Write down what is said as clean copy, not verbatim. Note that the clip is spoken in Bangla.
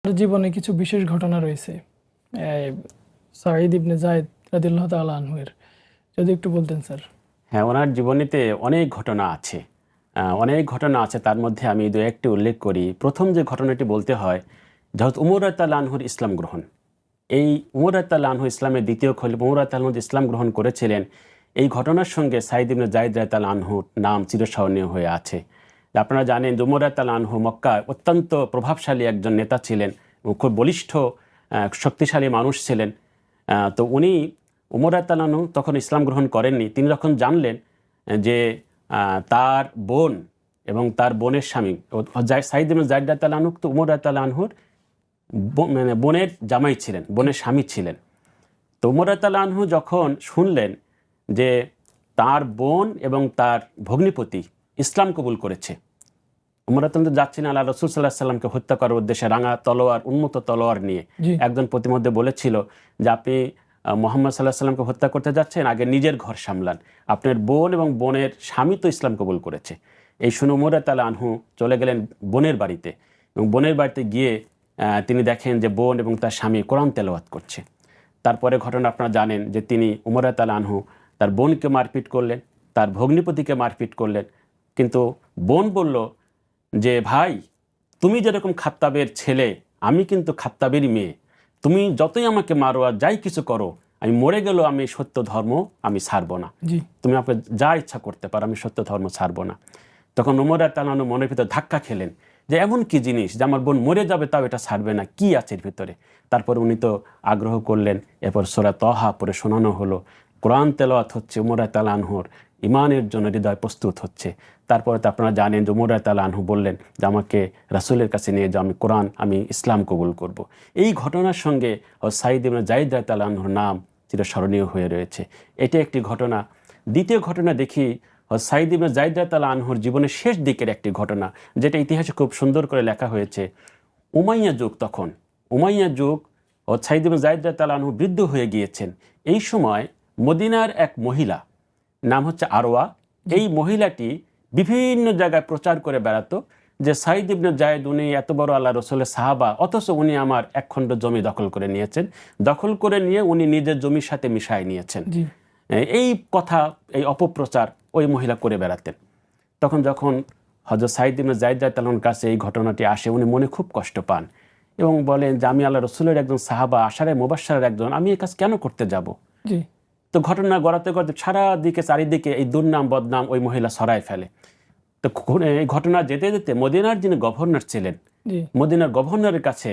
তার জীবনে কিছু বিশেষ ঘটনা রয়েছে সাঈদ ইবনে যায়েদ রাদিয়াল্লাহু তাআলা আনহু এর, যদি একটু বলতেন স্যার। হ্যাঁ, ওনার জীবনীতে অনেক ঘটনা আছে। অনেক ঘটনা আছে, তার মধ্যে আমি দু একটি উল্লেখ করি। প্রথম যে ঘটনাটি বলতে হয়, হযরত উমর রাদিয়াল্লাহু আনহুর ইসলাম গ্রহণ। এই উমর রাদিয়াল্লাহু আনহু ইসলামের দ্বিতীয় খলিফা উমর রাদিয়াল্লাহু আনহু ইসলাম গ্রহণ করেছিলেন। এই ঘটনার সঙ্গে সাঈদ ইবনে যায়েদ রাদিয়াল্লাহু আনহুর নাম চিরস্মরণীয় হয়ে আছে। আপনারা জানেন যে উমর রাদিয়াল্লাহু আনহু মক্কায় অত্যন্ত প্রভাবশালী একজন নেতা ছিলেন এবং খুব বলিষ্ঠ শক্তিশালী মানুষ ছিলেন। তো উনি উমর রাদিয়াল্লাহু আনহু তখন ইসলাম গ্রহণ করেননি। তিনি যখন জানলেন যে তার বোন এবং তার বোনের স্বামী সাঈদ ইবনে যায়েদ রাদিয়াল্লাহু আনহু তো উমর রাদিয়াল্লাহু আনহুর মানে বোনের জামাই ছিলেন, বোনের স্বামী ছিলেন। তো উমর রাদিয়াল্লাহু আনহু যখন শুনলেন যে তার বোন এবং তার ভগ্নিপতি ইসলাম কবুল করেছে, উমর রাদিয়াল্লাহু আনহু যাচ্ছেন আল্লাহ রাসূল সাল্লাল্লাহু আলাইহি সাল্লামকে হত্যা করার উদ্দেশ্যে রাঙা তলোয়ার, উন্মুক্ত তলোয়ার নিয়ে। জি। একজন প্রতিমধ্যে বলেছিল যে আপনি মুহাম্মদ সাল্লাল্লাহু আলাইহি সাল্লামকে হত্যা করতে যাচ্ছেন, আগে নিজের ঘর সামলান। আপনার বোন এবং বোনের স্বামী তো ইসলাম কবুল করেছে। এই শুনে উমর রাদিয়াল্লাহু আনহু চলে গেলেন বোনের বাড়িতে এবং বোনের বাড়িতে গিয়ে তিনি দেখেন যে বোন এবং তার স্বামী কোরআন তেলাওয়াত করছে। তারপরে ঘটনা আপনারা জানেন যে তিনি উমর রাদিয়াল্লাহু আনহু তার বোনকে মারপিট করলেন, তার ভগ্নিপতিকে মারপিট করলেন। কিন্তু বোন বলল যে ভাই, তুমি যেরকম খাত্তাবের ছেলে, আমি কিন্তু খাত্তাবেরই মেয়ে। তুমি যতই আমাকে মারো আর যাই কিছু করো, আমি মরে গেলেও আমি সত্য ধর্ম আমি ছাড়বো না। জি। তুমি আমাকে যা ইচ্ছা করতে পারো, আমি সত্য ধর্ম ছাড়বো না। তখন উমর রাদিয়াল্লাহু আনহু মনের ভিতর ধাক্কা খেলেন যে এমন কি জিনিস যে আমার বোন মরে যাবে তাও এটা ছাড়বে না, কি আছে এর ভিতরে। তারপর উনি তো আগ্রহ করলেন, এরপর সূরা তহা পড়ে শোনানো হলো, কোরআন তেলাওয়াত হচ্ছে, উমর রাদিয়াল্লাহু আনহুর ইমানের জন্য হৃদয় প্রস্তুত হচ্ছে। তারপরে তো আপনারা জানেন যে উমর রাদিয়াল্লাহু আনহু বললেন যে আমাকে রাসূলের কাছে নিয়ে যাও, আমি কোরআন, আমি ইসলাম কবুল করব। এই ঘটনার সঙ্গে সাঈদ ইবনে যায়েদ রাদিয়াল্লাহু আনহুর নাম চিরস্মরণীয় হয়ে রয়েছে। এটা একটি ঘটনা। দ্বিতীয় ঘটনা দেখি সাঈদ ইবনে যায়েদ রাদিয়াল্লাহু আনহুর জীবনের শেষ দিকের একটি ঘটনা, যেটা ইতিহাসে খুব সুন্দর করে লেখা হয়েছে। উমাইয়া যুগ, তখন উমাইয়া যুগ, সাঈদ ইবনে যায়েদ রাদিয়াল্লাহু আনহু বৃদ্ধ হয়ে গিয়েছেন। এই সময় মদিনার এক মহিলা, নাম হচ্ছে আরওয়া, এই মহিলাটি বিভিন্ন জায়গায় প্রচার করে বেড়াতো যে সাঈদ ইবনে যায়েদ উনি এত বড় আল্লাহ রসুলের সাহাবা, অথচ উনি আমার এক খণ্ড জমি দখল করে নিয়েছেন, দখল করে নিয়ে উনি নিজের জমির সাথে মিশায় নিয়েছেন। জি। এই কথা, এই অপপ্রচার ওই মহিলা করে বেড়াতেন। তখন যখন হযরত সাঈদ ইবনে যায়েদ রাদিয়াল্লাহু আনহুর কাছে এই ঘটনাটি আসে, উনি মনে খুব কষ্ট পান এবং বলেন যে আমি আল্লাহ রসুলের একজন সাহাবা, আশারে মুবাশশারের একজন, আমি এই কাজ কেন করতে যাব। জি। তো ঘটনা গড়াতে গড়াতে সারা দিকে চারিদিকে এই দুর্নাম বদনাম ওই মহিলা ছড়ায় ফেলে। তো এই ঘটনা যেতে যেতে মদিনার যিনি গভর্নর ছিলেন, জি। মদিনার গভর্নরের কাছে